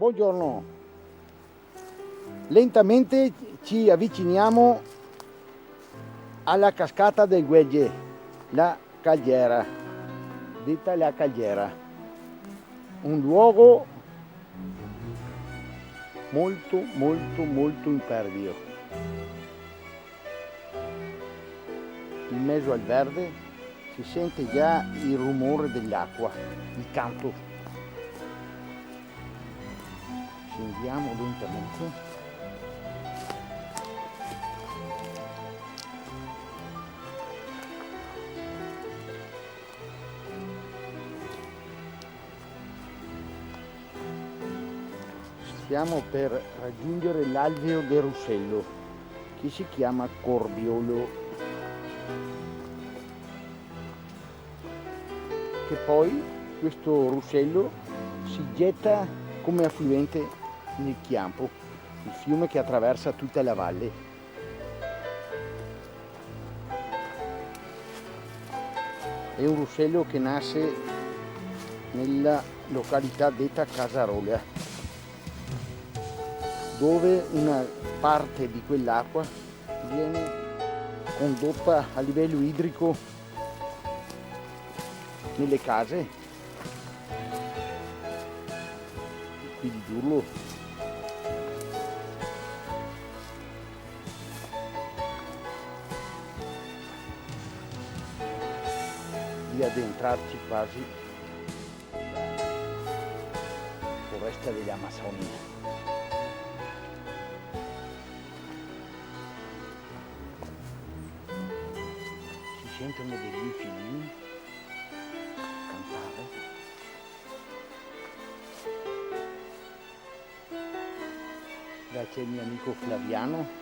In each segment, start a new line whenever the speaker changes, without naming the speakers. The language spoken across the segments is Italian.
Buongiorno. Lentamente ci avviciniamo alla cascata del Guegge, la Caldiera, detta la Caldiera. Un luogo molto impervio. In mezzo al verde si sente già il rumore dell'acqua, il canto. Scendiamo lentamente. Stiamo per raggiungere l'alveo del Russello, che si chiama Corbiolo, che poi questo russello si getta come affluente nel Chiampo, il fiume che attraversa tutta la valle. È un russello che nasce nella località detta Casarola, dove una parte di quell'acqua viene condotta a livello idrico nelle case qui di Giurlo. Di addentrarci quasi foresta delle Amazzonie. Si sentono degli uccellini cantare. Là c'è il mio amico Flaviano.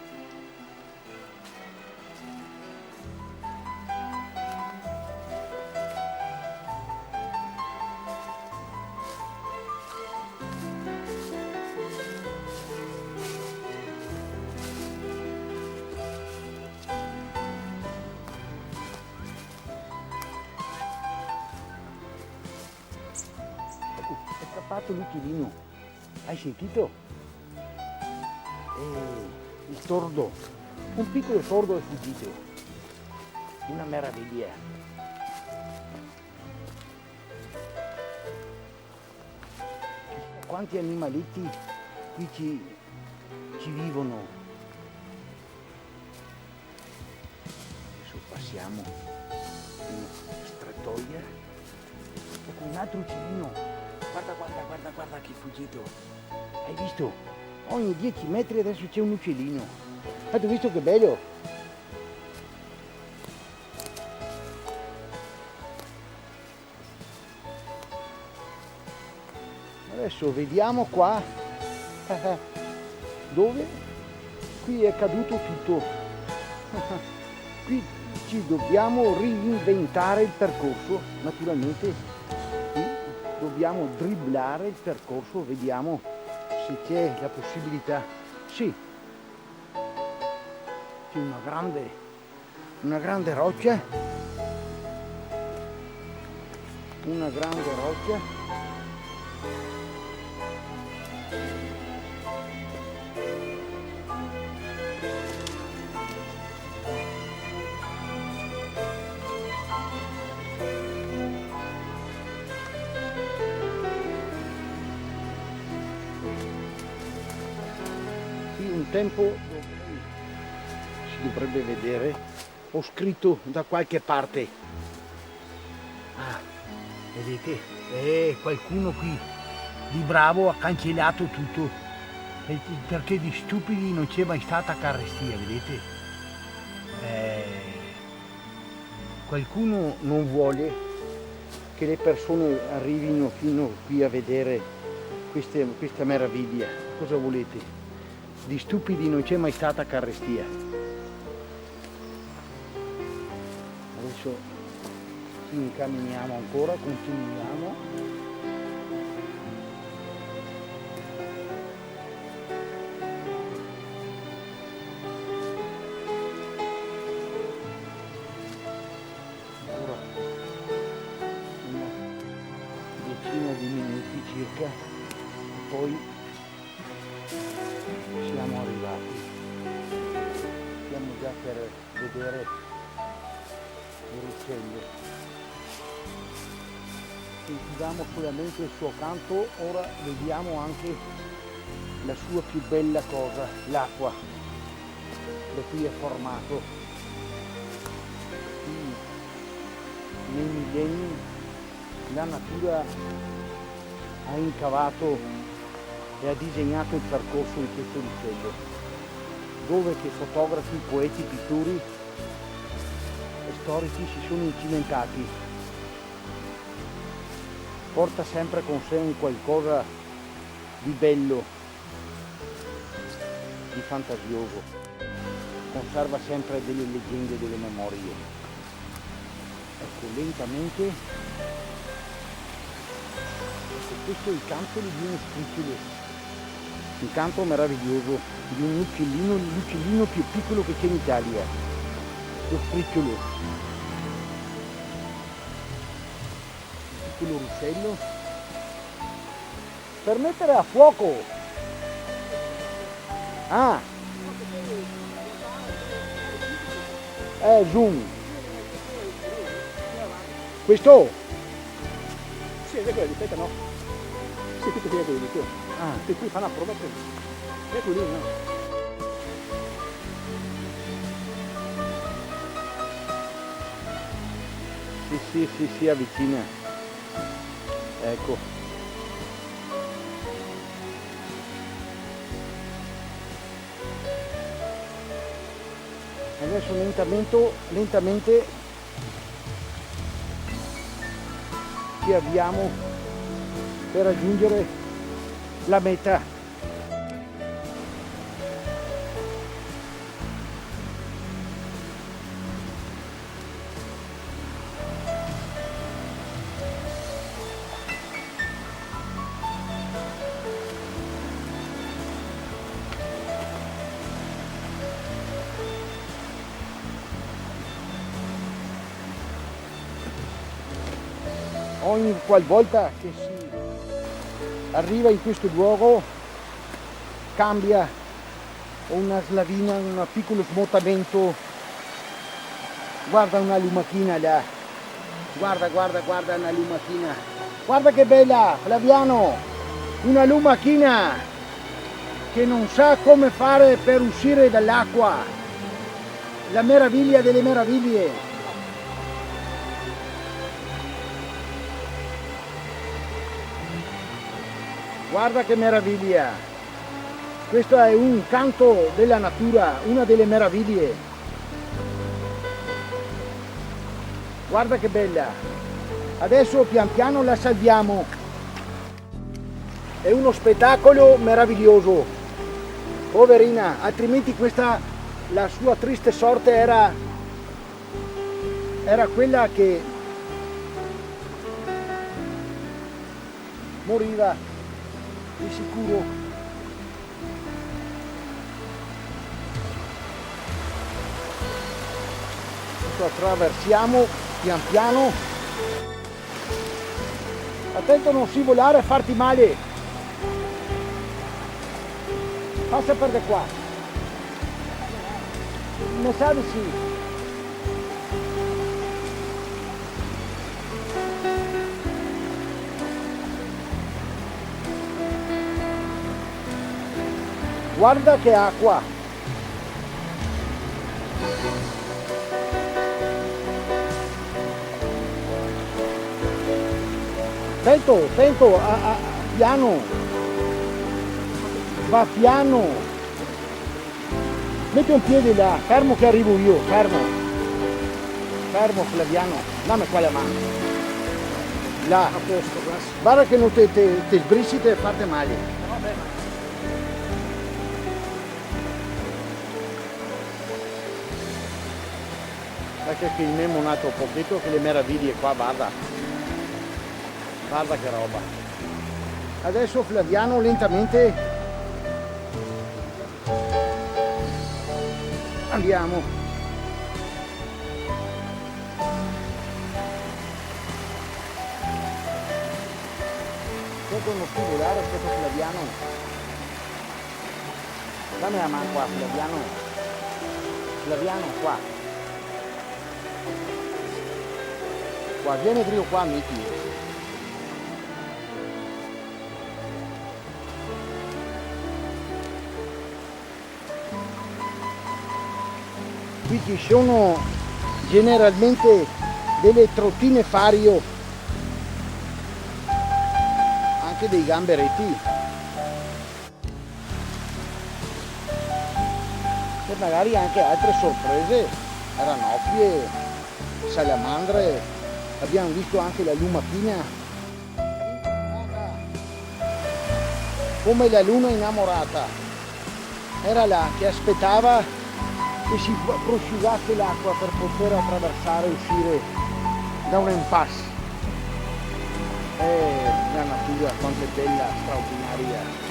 È scappato l'uccellino, hai sentito? Il tordo, un piccolo tordo è fuggito, una meraviglia. Quanti animaletti qui ci vivono. Adesso passiamo in strettoia. Ecco un altro uccellino. Guarda che è fuggito. Hai visto? Ogni 10 metri adesso c'è un uccellino. Hai visto che bello? Adesso vediamo qua. Dove? Qui è caduto tutto. Qui ci dobbiamo reinventare il percorso, naturalmente. Dobbiamo dribblare il percorso, vediamo se c'è la possibilità. Sì, c'è una grande roccia, un tempo si dovrebbe vedere, ho scritto da qualche parte. Vedete? Qualcuno qui di bravo ha cancellato tutto, perché di stupidi non c'è mai stata carestia, vedete? Qualcuno non vuole che le persone arrivino fino qui a vedere questa meraviglia. Cosa volete? Di stupidi non c'è mai stata carestia. Adesso ci incamminiamo ancora, continuiamo. Ancora una decina di minuti circa, e poi siamo arrivati. Stiamo già per vedere il ruscello. Sentivamo solamente il suo canto, ora vediamo anche la sua più bella cosa, l'acqua da cui è formato. Qui, nei millenni la natura ha incavato e ha disegnato il percorso di questo ruscello, dove che fotografi, poeti, pittori e storici si sono incimentati. Porta sempre con sé un qualcosa di bello, di fantasioso, conserva sempre delle leggende, delle memorie. Ecco, lentamente, ecco, questo è il canto di uno scricchiolo, un canto meraviglioso di un uccellino, l'uccellino più piccolo che c'è in Italia, lo scricchiolo. Piccolo ruscello per mettere a fuoco. Ah, zoom. Questo?
Sì, è quello, aspetta, no? Sì, questo qui è quello di qui.
Ah,
E qui fa una prova per... È quello lì, no?
sì, avvicina. Ecco. Adesso lentamente ci avviamo per raggiungere la meta. Ogni qualvolta che si arriva in questo luogo cambia una slavina, un piccolo smottamento. Guarda una lumachina là, guarda una lumachina, guarda che bella, Flaviano, una lumachina che non sa come fare per uscire dall'acqua, la meraviglia delle meraviglie. Guarda che meraviglia! Questo è un canto della natura, una delle meraviglie. Guarda che bella! Adesso pian piano la salviamo. È uno spettacolo meraviglioso. Poverina, altrimenti questa, la sua triste sorte era quella che moriva. Di sicuro. Lo attraversiamo pian piano. Attento a non scivolare e farti male. Passa per da qua. Ne sa di sì. Guarda che acqua! Attento, piano! Va piano! Metti un piede là, fermo che arrivo io, fermo! Fermo Flaviano, dammi qua la mano! Là! A posto, guarda che non te sbrisci e fate male! Perché filmiamo un altro pochino che le meraviglie qua, guarda che roba. Adesso Flaviano lentamente andiamo. Sotto uno stimolare questo Flaviano. Dammi la mano qua, Flaviano. Flaviano, qua. Qua, vieni Brio qua, Miki. Qui ci sono generalmente delle trottine Fario, anche dei gamberetti, e magari anche altre sorprese, ranocchie, salamandre, abbiamo visto anche la lumachina, come la luna innamorata, era là che aspettava che si prosciugasse l'acqua per poter attraversare e uscire da un impasse. La natura quanto è bella, straordinaria.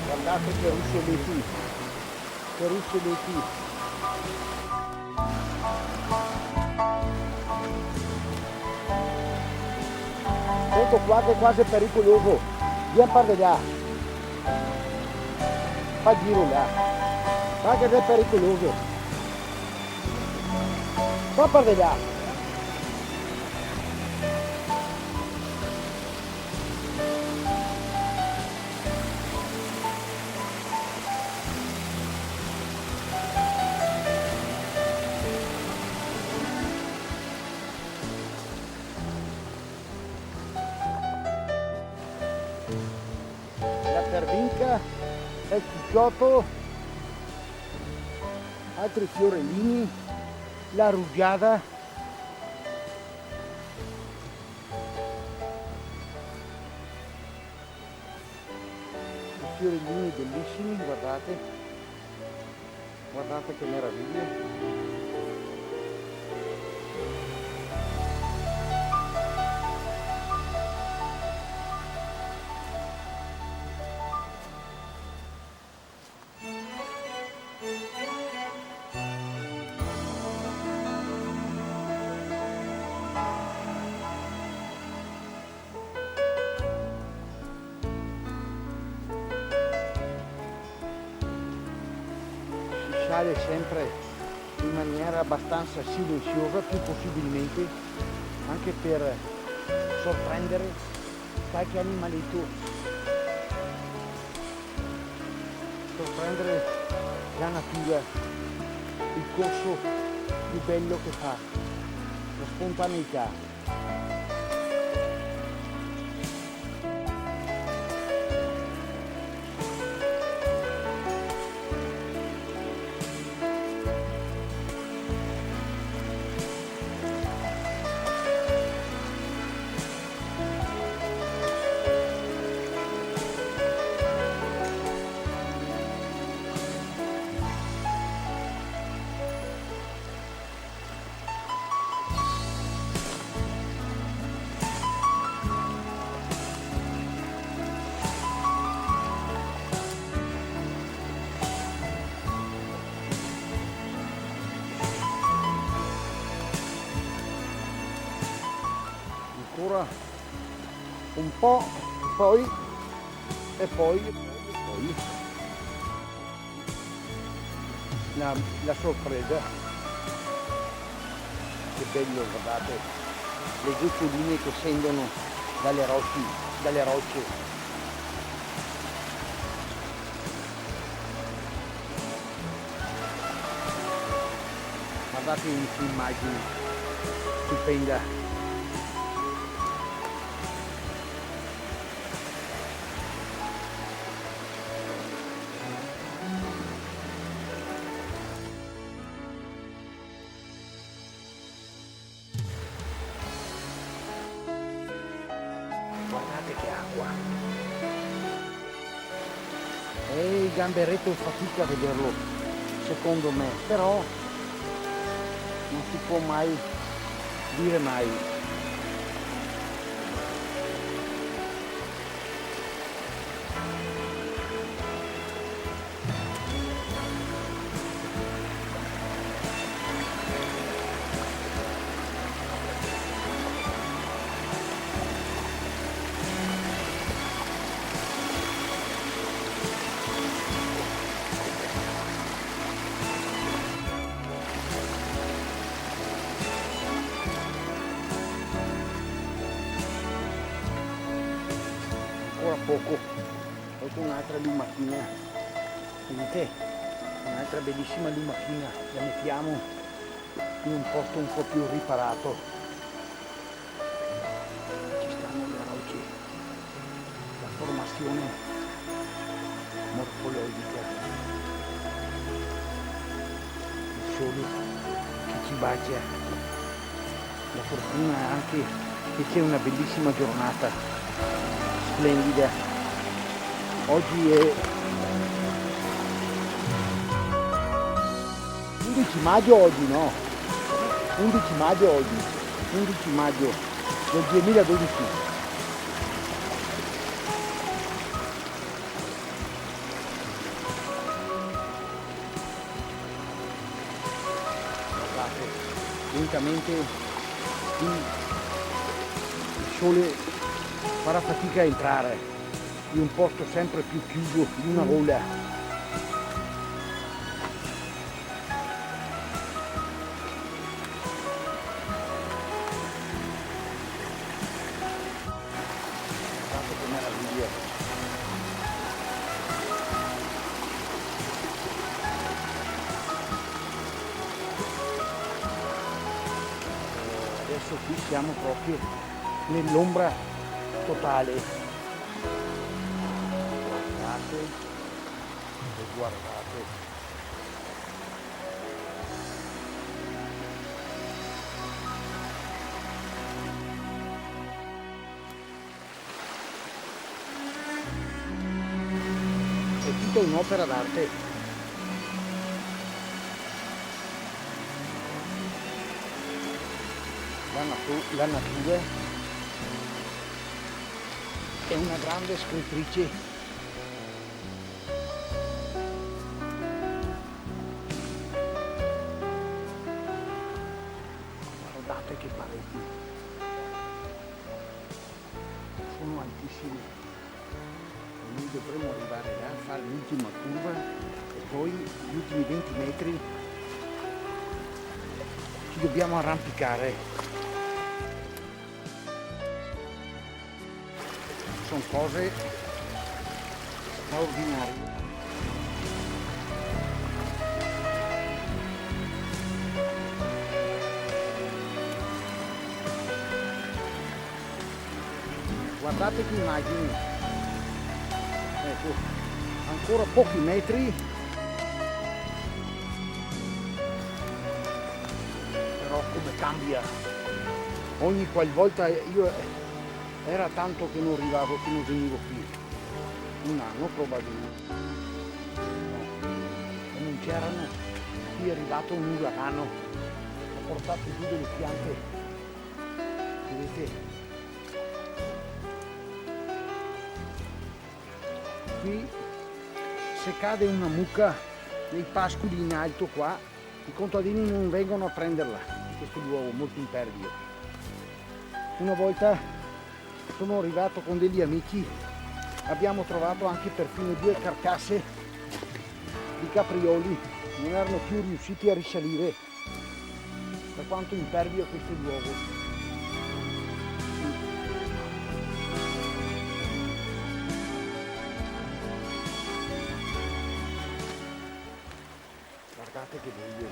Guardate che ruscelletti, che ruscelletti. Sento qua che quasi è pericoloso, vieni per di là, fa giro là, fa che è pericoloso, va per di là. Pervinca, il cicciotto, altri fiorellini, la rugiada, i fiorellini bellissimi, guardate, guardate che meraviglia. Sale sempre in maniera abbastanza silenziosa, più possibilmente, anche per sorprendere qualche animaletto, sorprendere la natura, il corso più bello che fa, la spontaneità. Ancora un po', poi la sorpresa. Che bello, guardate, le goccioline che scendono dalle rocce. Guardate un'immagine stupenda. Guardate che acqua. E il gamberetto fatica a vederlo, secondo me, però non si può mai dire mai. ecco un'altra lumachina, vedete? Un'altra bellissima lumachina, la mettiamo in un posto un po' più riparato. Ci stanno le rocce, la formazione morfologica, il sole che ci bacia, la fortuna anche che c'è una bellissima giornata, splendida. Oggi è 11 maggio oggi, no? 11 maggio oggi, 11 maggio del 2012. Guardate, lentamente il sole farà fatica a entrare in un posto sempre più chiuso di una ola. Adesso qui siamo proprio nell'ombra totale. Guardate e guardate. È tutta un'opera d'arte. La natura è una grande scrittrice. Guardate che pareti, sono altissime e noi dovremo arrivare là a fare l'ultima curva e poi gli ultimi 20 metri ci dobbiamo arrampicare. Sono cose straordinarie. Guardate che immagini. Ecco, ancora pochi metri. Però come cambia. Ogni qualvolta io era tanto che non arrivavo, che non venivo qui. Un anno probabilmente. No. E non c'erano. Qui è arrivato un uragano. Ha portato giù delle piante. Vedete? Qui se cade una mucca nei pascoli in alto qua, i contadini non vengono a prenderla. Questo luogo molto impervio. Una volta sono arrivato con degli amici, abbiamo trovato anche perfino 2 carcasse di caprioli, non erano più riusciti a risalire, per quanto impervio è questo luogo. Guardate che bello,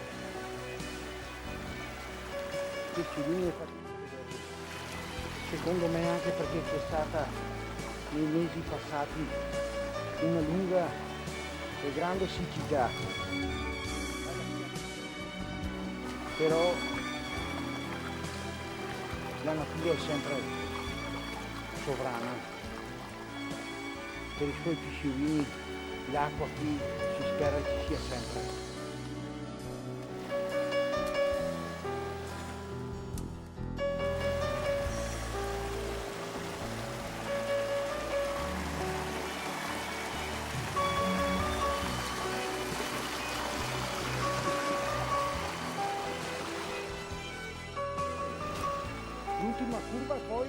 che ciuline fatte. Secondo me anche perché c'è stata nei mesi passati una lunga e grande siccità, però la natura è sempre sovrana. Per i suoi pisciolini l'acqua qui si spera ci sia sempre. L'ultima curva poi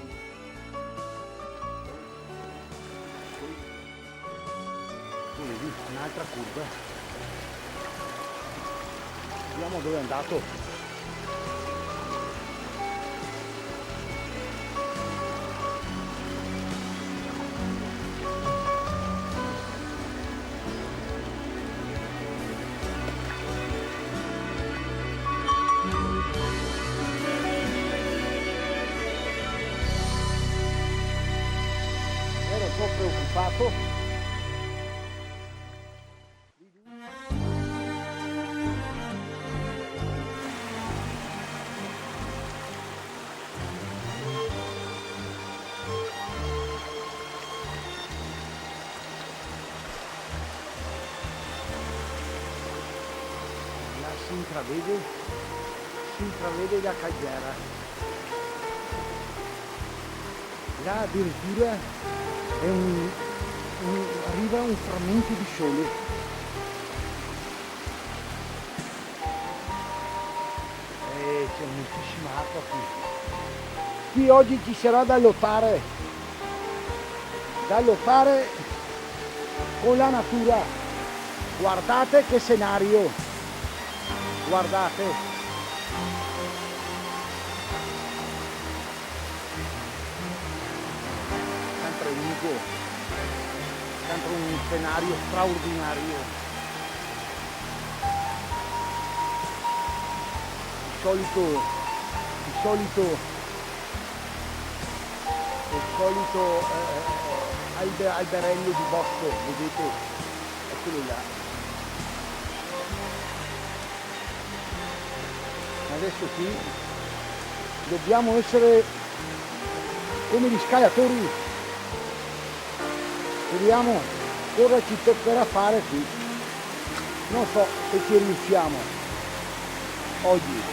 vedi un'altra curva, vediamo dove è andato. si intravede la calzera. Là addirittura è arriva un frammento di sole. C'è moltissima acqua qui. Qui oggi ci sarà da lottare con la natura. Guardate che scenario, guardate. Sempre unico, sempre un scenario straordinario. Il solito alberello di bosco, vedete? Eccolo là. Adesso qui dobbiamo essere come gli sciatori. Vediamo cosa ci toccherà fare qui. Non so se ci riusciamo oggi.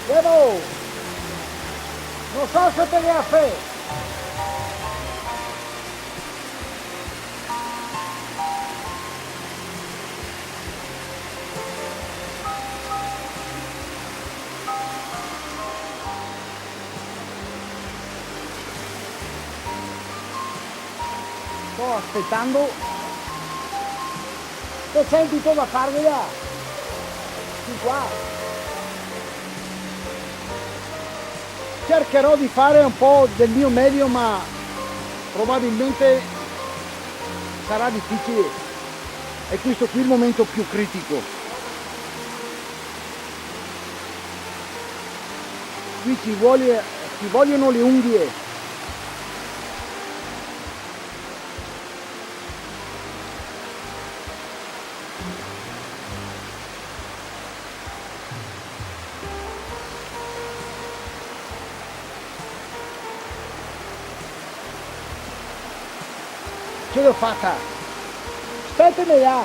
Devo, non so se te ne ha fatto. Sto aspettando. Che c'è tutto da farmi là? Di qua. Cercherò di fare un po' del mio meglio, ma probabilmente sarà difficile. E questo qui è il momento più critico. Qui ci vogliono le unghie. Ce l'ho fatta, aspettami là.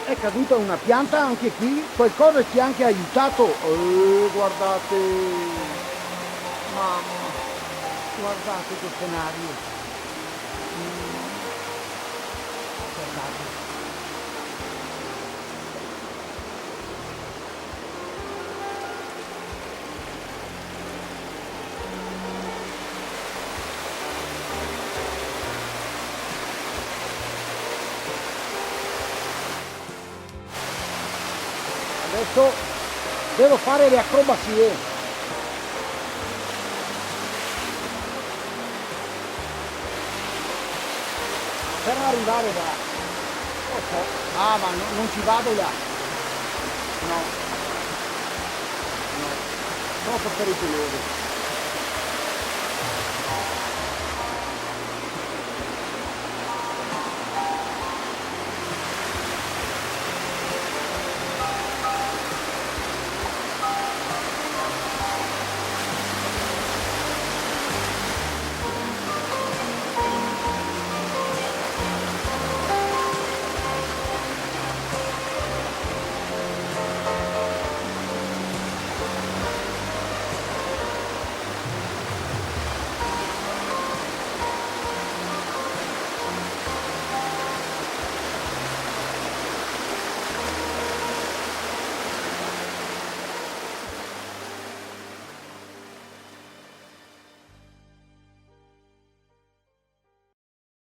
È caduta una pianta anche qui, qualcosa ci ha anche aiutato. Guardate. Mamma, guardate che scenario. Guardate. Adesso devo fare le acrobazie. Per arrivare là, ma non ci vado là, no, troppo pericoloso.